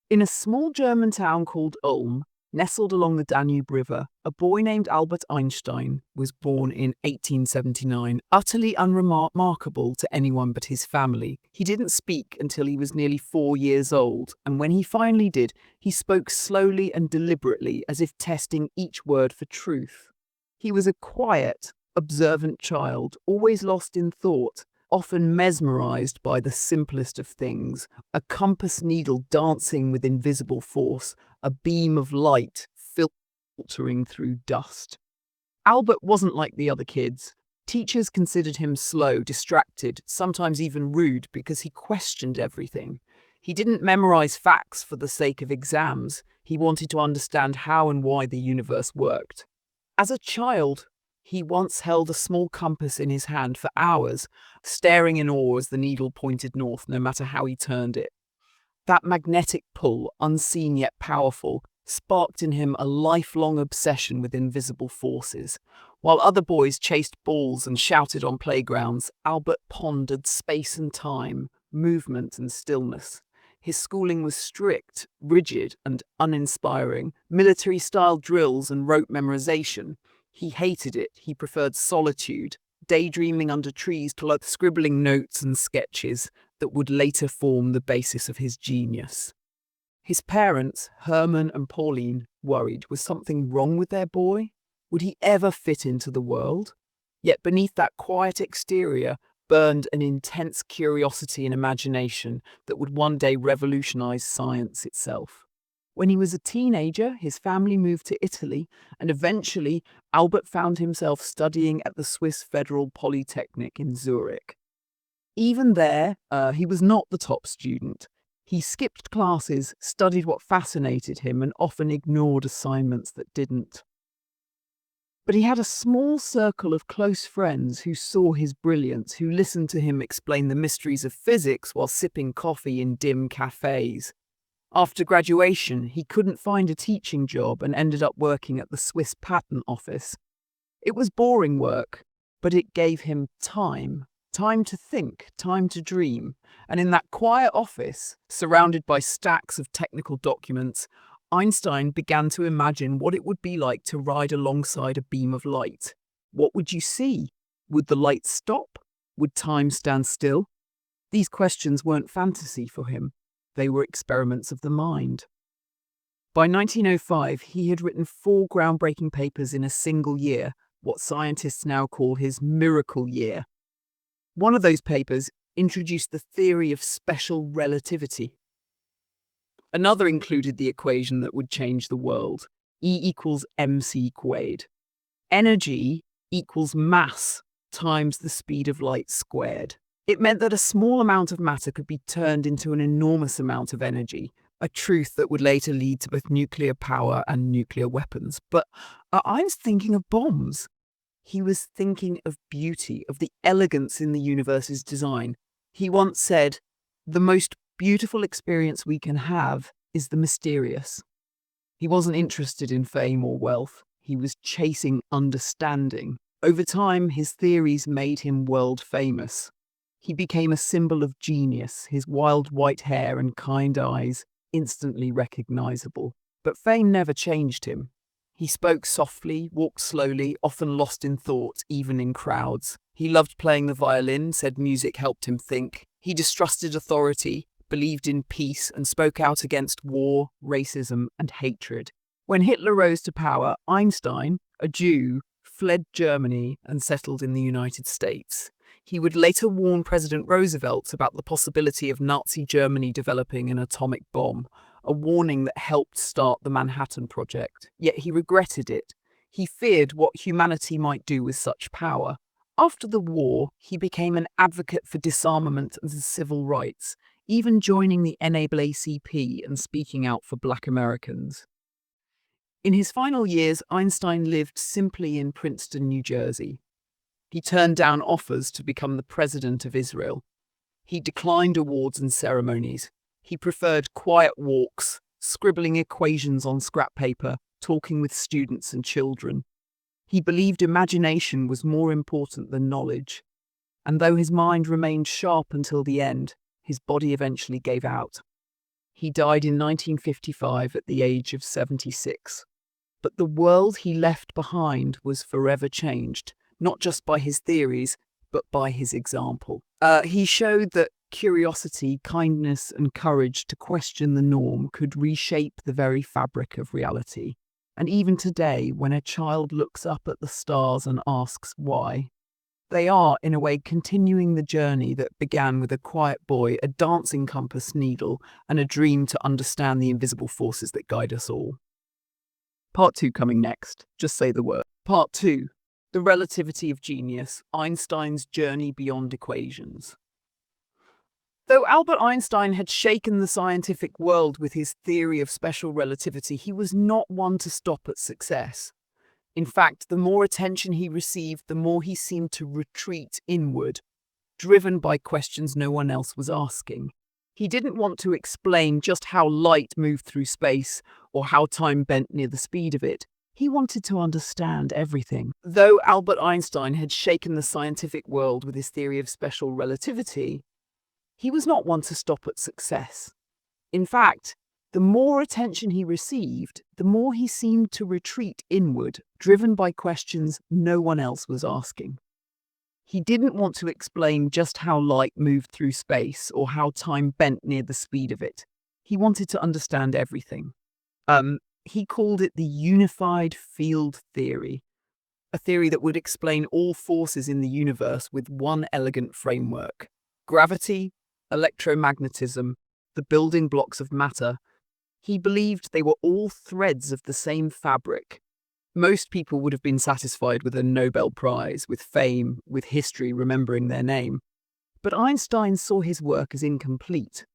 In a small German town called Ulm, nestled along the Danube River, a boy named Albert Einstein was born in 1879, utterly unremarkable to anyone but his family. He didn't speak until he was nearly 4 years old, and when he finally did, he spoke slowly and deliberately, as if testing each word for truth. He was a quiet, observant child, always lost in thought, often mesmerized by the simplest of things: a compass needle dancing with invisible force, a beam of light filtering through dust. Albert wasn't like the other kids. Teachers considered him slow, distracted, sometimes even rude because he questioned everything. He didn't memorize facts for the sake of exams. He wanted to understand how and why the universe worked. As a child, he once held a small compass in his hand for hours, staring in awe as the needle pointed north no matter how he turned it. That magnetic pull, unseen yet powerful, sparked in him a lifelong obsession with invisible forces. While other boys chased balls and shouted on playgrounds, Albert pondered space and time, movement and stillness. His schooling was strict, rigid, and uninspiring: military-style drills and rote memorization. He hated it. He preferred solitude, daydreaming under trees to like scribbling notes and sketches that would later form the basis of his genius. His parents, Herman and Pauline, worried. Was something wrong with their boy? Would he ever fit into the world? Yet beneath that quiet exterior burned an intense curiosity and imagination that would one day revolutionize science itself. When he was a teenager, his family moved to Italy, and eventually Albert found himself studying at the Swiss Federal Polytechnic in Zurich. Even there, he was not the top student. He skipped classes, studied what fascinated him, and often ignored assignments that didn't. But he had a small circle of close friends who saw his brilliance, who listened to him explain the mysteries of physics while sipping coffee in dim cafes. After graduation, he couldn't find a teaching job and ended up working at the Swiss Patent Office. It was boring work, but it gave him time to think, time to dream. And in that quiet office, surrounded by stacks of technical documents, Einstein began to imagine what it would be like to ride alongside a beam of light. What would you see? Would the light stop? Would time stand still? These questions weren't fantasy for him. They were experiments of the mind. By 1905, he had written 4 groundbreaking papers in a single year, what scientists now call his miracle year. One of those papers introduced the theory of special relativity. Another included the equation that would change the world: E=mc². Energy equals mass times the speed of light squared. It meant that a small amount of matter could be turned into an enormous amount of energy, a truth that would later lead to both nuclear power and nuclear weapons. But I was thinking of bombs. He was thinking of beauty, of the elegance in the universe's design. He once said, "The most beautiful experience we can have is the mysterious." He wasn't interested in fame or wealth. He was chasing understanding. Over time, his theories made him world famous. He became a symbol of genius, his wild white hair and kind eyes instantly recognizable. But fame never changed him. He spoke softly, walked slowly, often lost in thought, even in crowds. He loved playing the violin, said music helped him think. He distrusted authority, believed in peace, and spoke out against war, racism, and hatred. When Hitler rose to power, Einstein, a Jew, fled Germany and settled in the United States. He would later warn President Roosevelt about the possibility of Nazi Germany developing an atomic bomb, a warning that helped start the Manhattan Project. Yet he regretted it. He feared what humanity might do with such power. After the war, he became an advocate for disarmament and civil rights, even joining the NAACP and speaking out for Black Americans. In his final years, Einstein lived simply in Princeton, New Jersey. He turned down offers to become the president of Israel. He declined awards and ceremonies. He preferred quiet walks, scribbling equations on scrap paper, talking with students and children. He believed imagination was more important than knowledge. And though his mind remained sharp until the end, his body eventually gave out. He died in 1955 at the age of 76. But the world he left behind was forever changed, not just by his theories, but by his example. He showed that curiosity, kindness, and courage to question the norm could reshape the very fabric of reality. And even today, when a child looks up at the stars and asks why, they are, in a way, continuing the journey that began with a quiet boy, a dancing compass needle, and a dream to understand the invisible forces that guide us all. Part 2 coming next. Just say the word. Part 2. The Relativity of Genius, Einstein's Journey Beyond Equations. Though Albert Einstein had shaken the scientific world with his theory of special relativity, he was not one to stop at success. In fact, the more attention he received, the more he seemed to retreat inward, driven by questions no one else was asking. He didn't want to explain just how light moved through space or how time bent near the speed of it. He wanted to understand everything. Though Albert Einstein had shaken the scientific world with his theory of special relativity, he was not one to stop at success. In fact, the more attention he received, the more he seemed to retreat inward, driven by questions no one else was asking. He didn't want to explain just how light moved through space or how time bent near the speed of it. He wanted to understand everything. He called it the unified field theory, a theory that would explain all forces in the universe with one elegant framework. Gravity, electromagnetism, the building blocks of matter. He believed they were all threads of the same fabric. Most people would have been satisfied with a Nobel Prize, with fame, with history remembering their name. But Einstein saw his work as incomplete.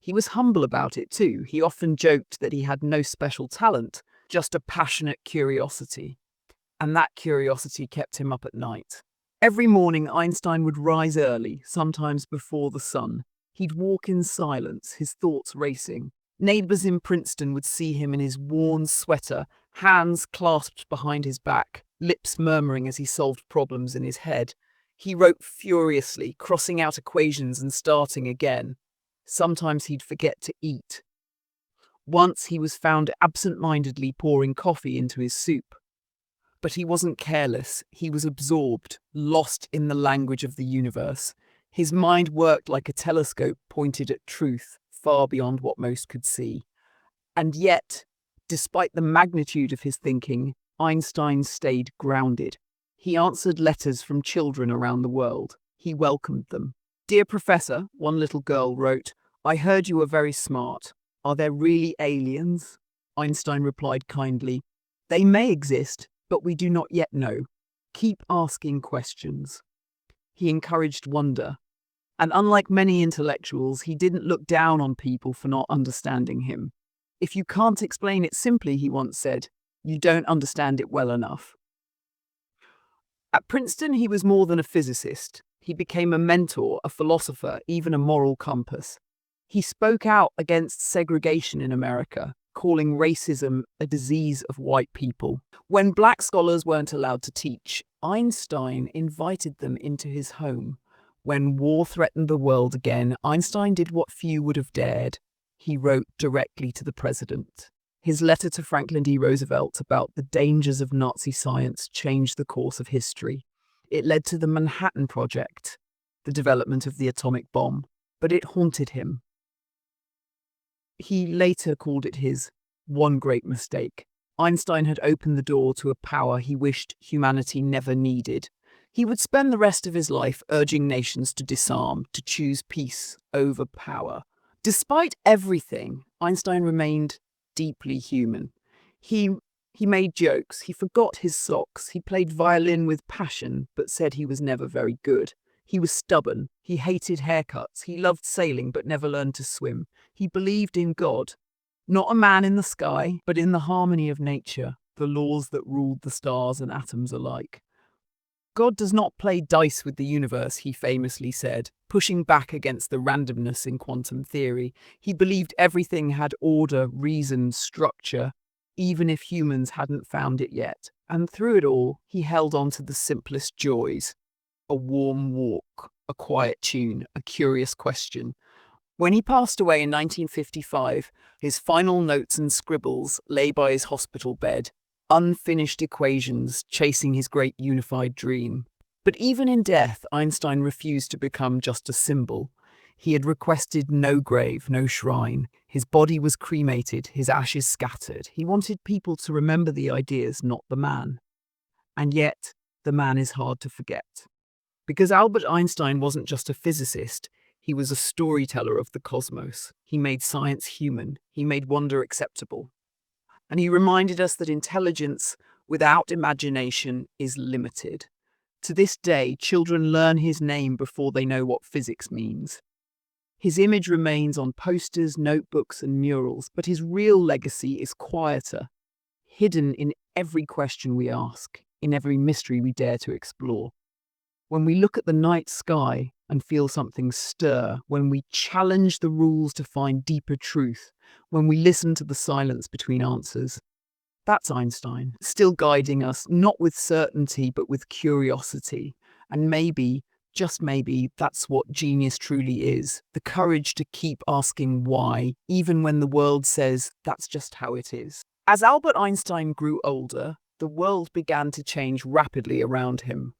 He was humble about it too. He often joked that he had no special talent, just a passionate curiosity. And that curiosity kept him up at night. Every morning, Einstein would rise early, sometimes before the sun. He'd walk in silence, his thoughts racing. Neighbours in Princeton would see him in his worn sweater, hands clasped behind his back, lips murmuring as he solved problems in his head. He wrote furiously, crossing out equations and starting again. Sometimes he'd forget to eat. Once he was found absent-mindedly pouring coffee into his soup. But he wasn't careless. He was absorbed, lost in the language of the universe. His mind worked like a telescope pointed at truth, far beyond what most could see. And yet, despite the magnitude of his thinking, Einstein stayed grounded. He answered letters from children around the world. He welcomed them. "Dear Professor," one little girl wrote, "I heard you were very smart. Are there really aliens?" Einstein replied kindly, "They may exist, but we do not yet know. Keep asking questions." He encouraged wonder. And unlike many intellectuals, he didn't look down on people for not understanding him. "If you can't explain it simply," he once said, "you don't understand it well enough." At Princeton, he was more than a physicist. He became a mentor, a philosopher, even a moral compass. He spoke out against segregation in America, calling racism a disease of white people. When black scholars weren't allowed to teach, Einstein invited them into his home. When war threatened the world again, Einstein did what few would have dared. He wrote directly to the president. His letter to Franklin D. Roosevelt about the dangers of Nazi science changed the course of history. It led to the Manhattan Project, the development of the atomic bomb, but it haunted him. He later called it his one great mistake. Einstein had opened the door to a power he wished humanity never needed. He would spend the rest of his life urging nations to disarm, to choose peace over power. Despite everything, Einstein remained deeply human. He made jokes, he forgot his socks, he played violin with passion, but said he was never very good. He was stubborn, he hated haircuts, he loved sailing but never learned to swim. He believed in God, not a man in the sky, but in the harmony of nature, the laws that ruled the stars and atoms alike. "God does not play dice with the universe," he famously said, pushing back against the randomness in quantum theory. He believed everything had order, reason, structure, even if humans hadn't found it yet. And through it all, he held on to the simplest joys. A warm walk, a quiet tune, a curious question. When he passed away in 1955, his final notes and scribbles lay by his hospital bed, unfinished equations chasing his great unified dream. But even in death, Einstein refused to become just a symbol. He had requested no grave, no shrine. His body was cremated, his ashes scattered. He wanted people to remember the ideas, not the man. And yet, the man is hard to forget. Because Albert Einstein wasn't just a physicist, he was a storyteller of the cosmos. He made science human. He made wonder acceptable. And he reminded us that intelligence without imagination is limited. To this day, children learn his name before they know what physics means. His image remains on posters, notebooks, and murals, but his real legacy is quieter, hidden in every question we ask, in every mystery we dare to explore. When we look at the night sky and feel something stir, when we challenge the rules to find deeper truth, when we listen to the silence between answers, that's Einstein, still guiding us, not with certainty, but with curiosity. And maybe, just maybe, that's what genius truly is, the courage to keep asking why, even when the world says that's just how it is. As Albert Einstein grew older, the world began to change rapidly around him.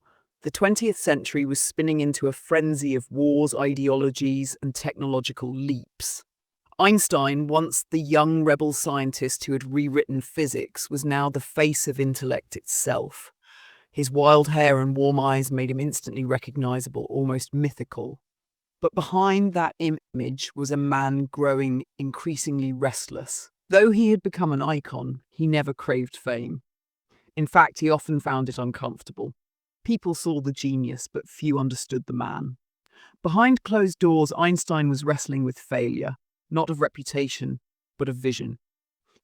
The 20th century was spinning into a frenzy of wars, ideologies, and technological leaps. Einstein, once the young rebel scientist who had rewritten physics, was now the face of intellect itself. His wild hair and warm eyes made him instantly recognizable, almost mythical. But behind that image was a man growing increasingly restless. Though he had become an icon, he never craved fame. In fact, he often found it uncomfortable. People saw the genius, but few understood the man. Behind closed doors, Einstein was wrestling with failure, not of reputation, but of vision.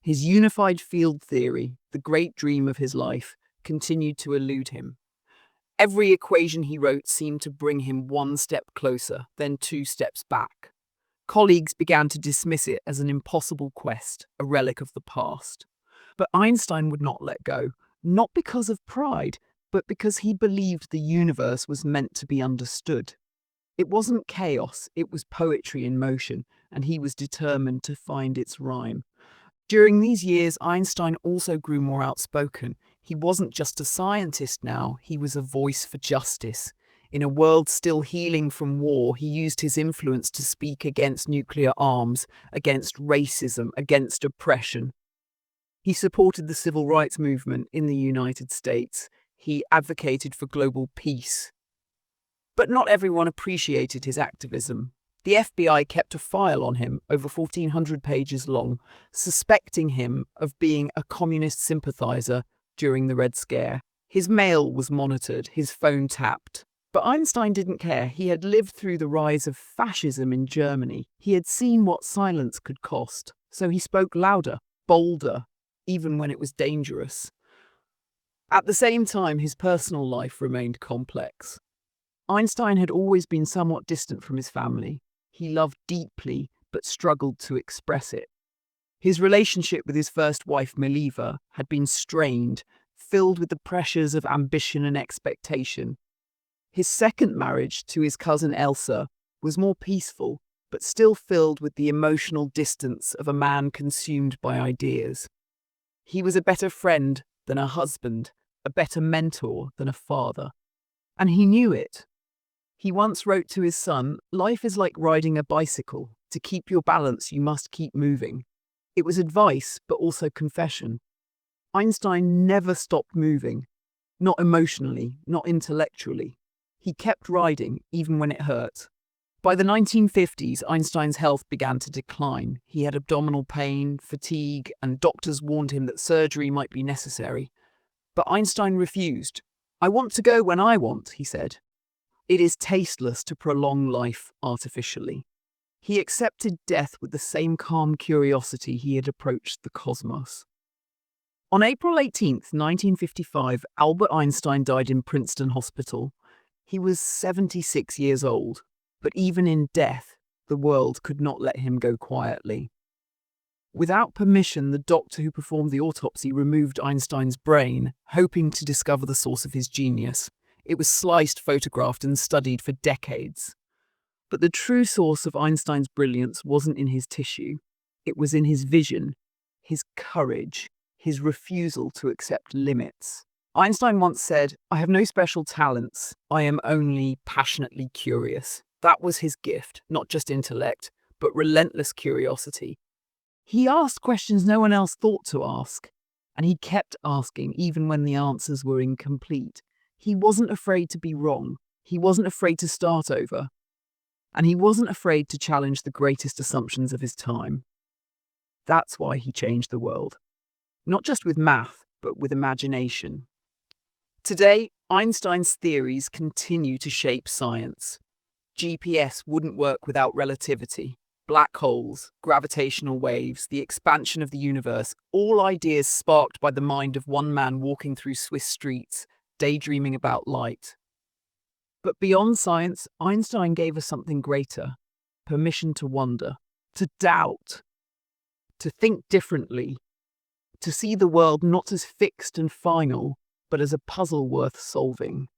His unified field theory, the great dream of his life, continued to elude him. Every equation he wrote seemed to bring him one step closer, then two steps back. Colleagues began to dismiss it as an impossible quest, a relic of the past. But Einstein would not let go, not because of pride, but because he believed the universe was meant to be understood. It wasn't chaos, it was poetry in motion, and he was determined to find its rhyme. During these years, Einstein also grew more outspoken. He wasn't just a scientist now, he was a voice for justice. In a world still healing from war, he used his influence to speak against nuclear arms, against racism, against oppression. He supported the civil rights movement in the United States. He advocated for global peace. But not everyone appreciated his activism. The FBI kept a file on him, over 1,400 pages long, suspecting him of being a communist sympathizer during the Red Scare. His mail was monitored, his phone tapped. But Einstein didn't care. He had lived through the rise of fascism in Germany. He had seen what silence could cost. So he spoke louder, bolder, even when it was dangerous. At the same time, his personal life remained complex. Einstein had always been somewhat distant from his family. He loved deeply, but struggled to express it. His relationship with his first wife, Mileva, had been strained, filled with the pressures of ambition and expectation. His second marriage to his cousin Elsa was more peaceful, but still filled with the emotional distance of a man consumed by ideas. He was a better friend than a husband, a better mentor than a father. And he knew it. He once wrote to his son, "Life is like riding a bicycle. To keep your balance, you must keep moving." It was advice, but also confession. Einstein never stopped moving. Not emotionally, not intellectually. He kept riding, even when it hurt. By the 1950s, Einstein's health began to decline. He had abdominal pain, fatigue, and doctors warned him that surgery might be necessary. But Einstein refused. "I want to go when I want," he said. It is tasteless to prolong life artificially. He accepted death with the same calm curiosity he had approached the cosmos. On April 18th, 1955, Albert Einstein died in Princeton Hospital. He was 76 years old, but even in death, the world could not let him go quietly. Without permission, the doctor who performed the autopsy removed Einstein's brain, hoping to discover the source of his genius. It was sliced, photographed, and studied for decades. But the true source of Einstein's brilliance wasn't in his tissue. It was in his vision, his courage, his refusal to accept limits. Einstein once said, "I have no special talents. I am only passionately curious." That was his gift, not just intellect, but relentless curiosity. He asked questions no one else thought to ask, and he kept asking even when the answers were incomplete. He wasn't afraid to be wrong. He wasn't afraid to start over. And he wasn't afraid to challenge the greatest assumptions of his time. That's why he changed the world. Not just with math, but with imagination. Today, Einstein's theories continue to shape science. GPS wouldn't work without relativity. Black holes, gravitational waves, the expansion of the universe, all ideas sparked by the mind of one man walking through Swiss streets, daydreaming about light. But beyond science, Einstein gave us something greater: permission to wonder, to doubt, to think differently, to see the world not as fixed and final, but as a puzzle worth solving.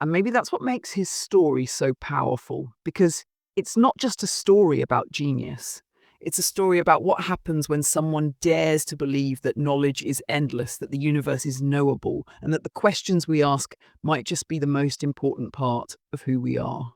And maybe that's what makes his story so powerful, because it's not just a story about genius. It's a story about what happens when someone dares to believe that knowledge is endless, that the universe is knowable, and that the questions we ask might just be the most important part of who we are.